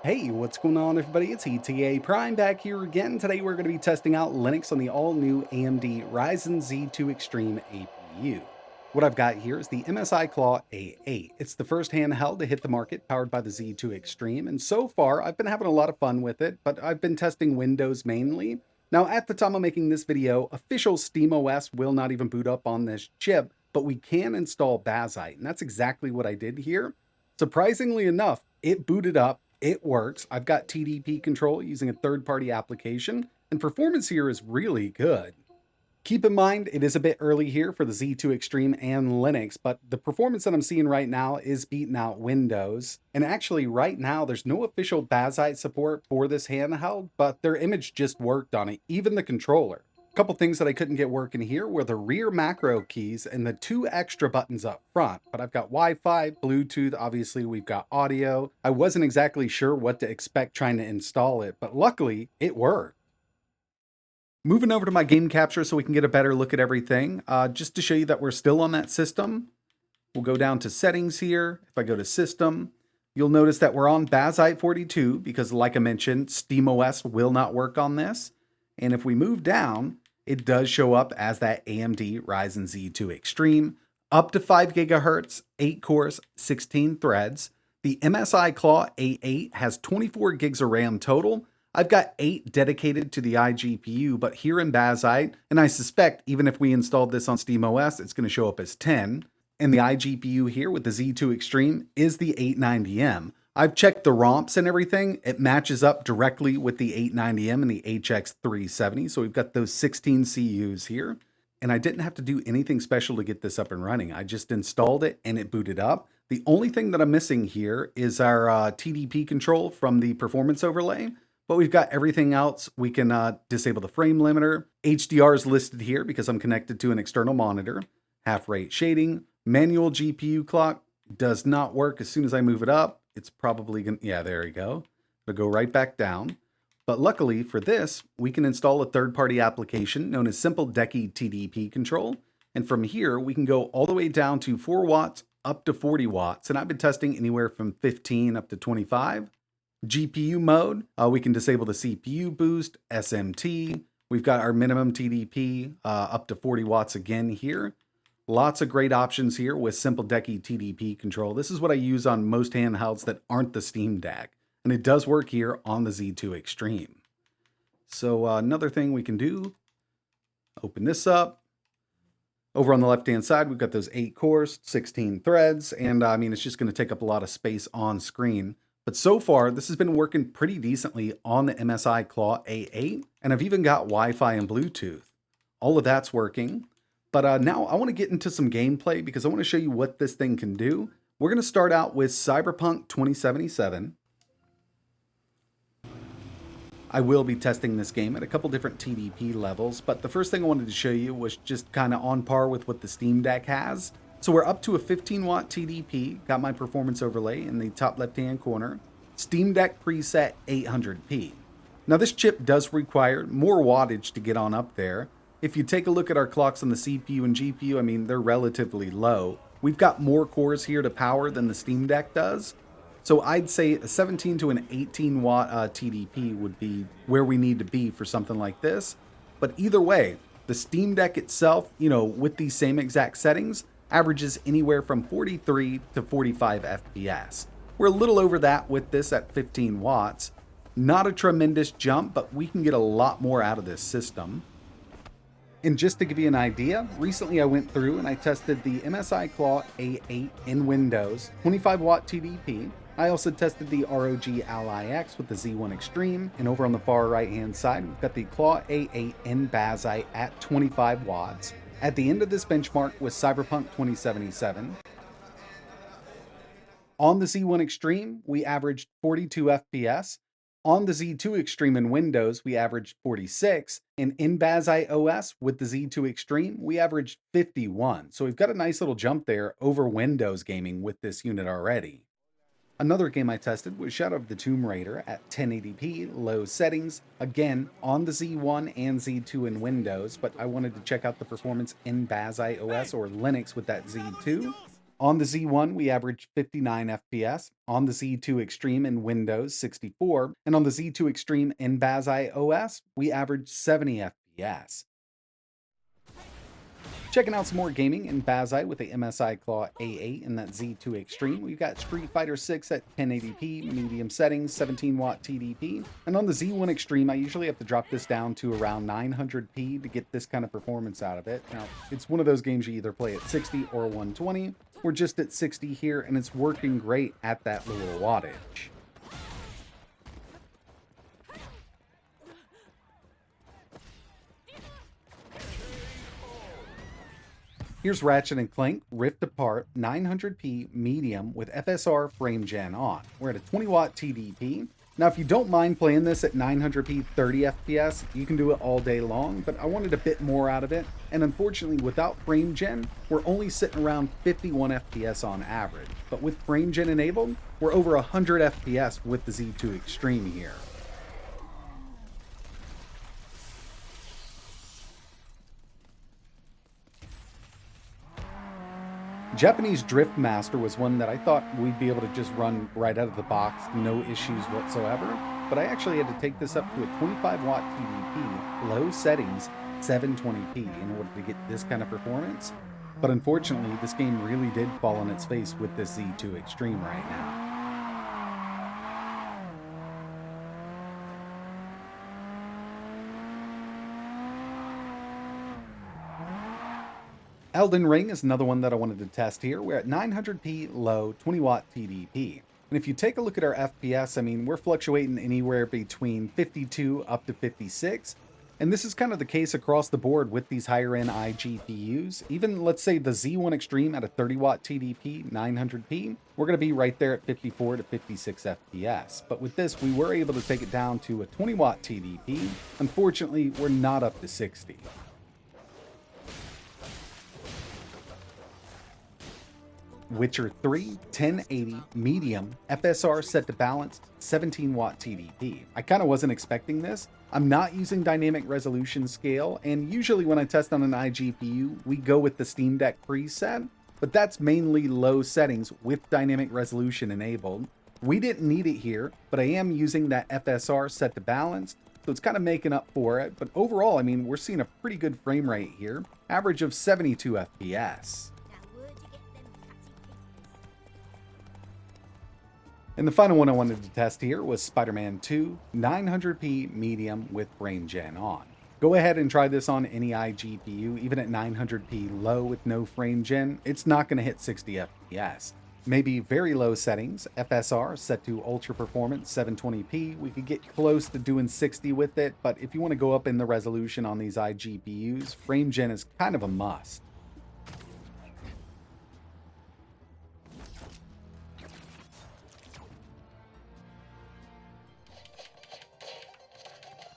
Hey, what's going on, everybody? It's etaprime back here again. Today we're going to be testing out Linux on the all-new AMD Ryzen Z2 Extreme APU. What I've got here is the MSI Claw A8. It's the first handheld to hit the market powered by the Z2 Extreme, and so far I've been having a lot of fun with it, but I've been testing Windows mainly. Now, at the time of making this video, official SteamOS will not even boot up on this chip, but we can install Bazzite, and that's exactly what I did here. Surprisingly enough, it booted up. It works. I've got TDP control using a third-party application, and performance here is really good. Keep in mind, it is a bit early here for the Z2 Extreme and Linux, but the performance that I'm seeing right now is beating out Windows. And actually, right now, there's no official Bazzite support for this handheld, but their image just worked on it, even the controller. A couple things that I couldn't get working here were the rear macro keys and the two extra buttons up front, but I've got Wi-Fi, Bluetooth, obviously we've got audio. I wasn't exactly sure what to expect trying to install it, but luckily it worked. Moving over to my game capture so we can get a better look at everything, just to show you that we're still on that system. We'll go down to settings here. If I go to system, you'll notice that we're on Bazzite 42 because, like I mentioned, SteamOS will not work on this. And if we move down, it does show up as that AMD Ryzen Z2 Extreme, up to 5 gigahertz, 8 cores, 16 threads. The MSI Claw A8 has 24 gigs of RAM total. I've got 8 dedicated to the iGPU, but here in Bazzite, and I suspect even if we installed this on SteamOS, it's going to show up as 10. And the iGPU here with the Z2 Extreme is the 890M. I've checked the ROMs and everything. It matches up directly with the 890M and the HX370. So we've got those 16 CUs here. And I didn't have to do anything special to get this up and running. I just installed it and it booted up. The only thing that I'm missing here is our TDP control from the performance overlay. But we've got everything else. We can disable the frame limiter. HDR is listed here because I'm connected to an external monitor. Half rate shading. Manual GPU clock does not work. As soon as I move it up, it's probably going to, yeah, there we go. It'll go right back down. But luckily for this, we can install a third-party application known as Simple Decky TDP Control. And from here, we can go all the way down to 4 watts up to 40 watts. And I've been testing anywhere from 15 up to 25. GPU mode, we can disable the CPU boost, SMT. We've got our minimum TDP up to 40 watts again here. Lots of great options here with Simple Decky TDP control. This is what I use on most handhelds that aren't the Steam Deck. And it does work here on the Z2 Extreme. So another thing we can do, open this up. Over on the left-hand side, we've got those 8 cores, 16 threads. And I mean, it's just going to take up a lot of space on screen. But so far, this has been working pretty decently on the MSI Claw A8. And I've even got Wi-Fi and Bluetooth. All of that's working. But now I want to get into some gameplay because I want to show you what this thing can do. We're going to start out with Cyberpunk 2077. I will be testing this game at a couple different TDP levels, but the first thing I wanted to show you was just kind of on par with what the Steam Deck has. So we're up to a 15 watt TDP, got my performance overlay in the top left-hand corner. Steam Deck preset 800p. Now this chip does require more wattage to get on up there. If you take a look at our clocks on the CPU and GPU, I mean, they're relatively low. We've got more cores here to power than the Steam Deck does. So I'd say a 17 to an 18 watt TDP would be where we need to be for something like this. But either way, the Steam Deck itself, you know, with these same exact settings, averages anywhere from 43 to 45 FPS. We're a little over that with this at 15 watts. Not a tremendous jump, but we can get a lot more out of this system. And just to give you an idea, recently I went through and I tested the MSI Claw A8 in Windows, 25 watt TDP. I also tested the ROG Ally X with the Z1 Extreme, and over on the far right hand side, we've got the Claw A8 in Bazzite at 25 watts. At the end of this benchmark was Cyberpunk 2077. On the Z1 Extreme, we averaged 42 FPS. On the Z2 Extreme in Windows, we averaged 46, and in Bazzite OS with the Z2 Extreme, we averaged 51. So we've got a nice little jump there over Windows gaming with this unit already. Another game I tested was Shadow of the Tomb Raider at 1080p, low settings, again on the Z1 and Z2 in Windows, but I wanted to check out the performance in Bazzite OS or Linux with that Z2. On the Z1, we averaged 59 FPS. On the Z2 Extreme in Windows, 64. And on the Z2 Extreme in Bazzite OS, we averaged 70 FPS. Checking out some more gaming in Bazzite with the MSI Claw A8 and that Z2 Extreme. We've got Street Fighter 6 at 1080p, medium settings, 17-watt TDP. And on the Z1 Extreme, I usually have to drop this down to around 900p to get this kind of performance out of it. Now, it's one of those games you either play at 60 or 120. We're just at 60 here, and it's working great at that lower wattage. Here's Ratchet Clank Rift Apart 900p medium with FSR frame gen on. We're at a 20-watt TDP. Now, if you don't mind playing this at 900p 30 FPS, you can do it all day long, but I wanted a bit more out of it, and unfortunately, without frame gen, we're only sitting around 51 FPS on average. But with frame gen enabled, we're over 100 FPS with the Z2 Extreme here. Japanese Drift Master was one that I thought we'd be able to just run right out of the box, no issues whatsoever, but I actually had to take this up to a 25-watt TDP, low settings, 720p in order to get this kind of performance. But unfortunately, this game really did fall on its face with this Z2 Extreme right now. Elden Ring is another one that I wanted to test here. We're at 900p low, 20-watt TDP. And if you take a look at our FPS, I mean, we're fluctuating anywhere between 52 up to 56. And this is kind of the case across the board with these higher-end iGPUs. Even, let's say, the Z1 Extreme at a 30-watt TDP, 900p, we're going to be right there at 54 to 56 FPS. But with this, we were able to take it down to a 20-watt TDP. Unfortunately, we're not up to 60. Witcher 3, 1080, medium, FSR set to balanced, 17-watt TDP. I kind of wasn't expecting this. I'm not using dynamic resolution scale, and usually when I test on an iGPU, we go with the Steam Deck preset, but that's mainly low settings with dynamic resolution enabled. We didn't need it here, but I am using that FSR set to balanced, so it's kind of making up for it. But overall, I mean, we're seeing a pretty good frame rate here, average of 72 FPS. And the final one I wanted to test here was Spider-Man 2, 900p medium with frame gen on. Go ahead and try this on any iGPU, even at 900p low with no frame gen, it's not going to hit 60 FPS. Maybe very low settings, FSR set to ultra performance 720p, we could get close to doing 60 with it, but if you want to go up in the resolution on these iGPUs, frame gen is kind of a must.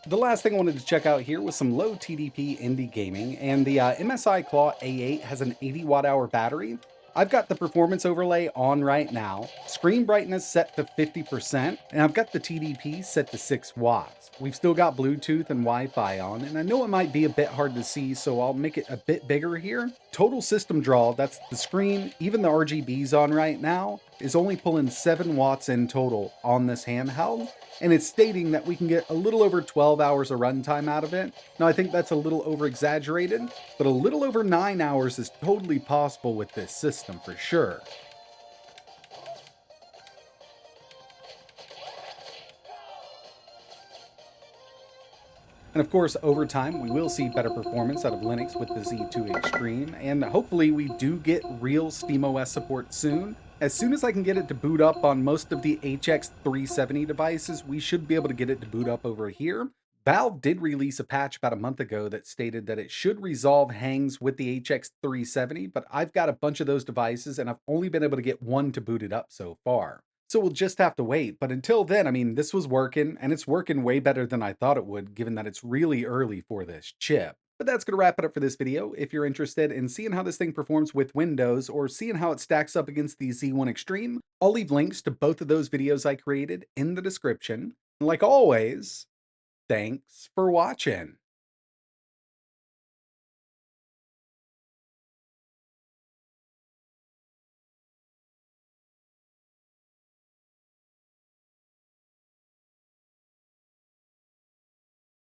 The last thing I wanted to check out here was some low TDP indie gaming, and the MSI Claw A8 has an 80 watt-hour battery. I've got the performance overlay on right now, screen brightness set to 50%, and I've got the TDP set to 6 watts. We've still got Bluetooth and Wi-Fi on, and I know it might be a bit hard to see, so I'll make it a bit bigger here. Total system draw, that's the screen, even the RGBs on right now, is only pulling 7 watts in total on this handheld, and it's stating that we can get a little over 12 hours of runtime out of it. Now, I think that's a little over-exaggerated, but a little over 9 hours is totally possible with this system for sure. And of course, over time, we will see better performance out of Linux with the Z2 Extreme, and hopefully we do get real SteamOS support soon. As soon as I can get it to boot up on most of the HX 370 devices, we should be able to get it to boot up over here. Valve did release a patch about a month ago that stated that it should resolve hangs with the HX 370, but I've got a bunch of those devices and I've only been able to get one to boot it up so far. So we'll just have to wait. But until then, I mean, this was working, and it's working way better than I thought it would, given that it's really early for this chip. But that's going to wrap it up for this video. If you're interested in seeing how this thing performs with Windows or seeing how it stacks up against the Z1 Extreme, I'll leave links to both of those videos I created in the description. And like always, thanks for watching.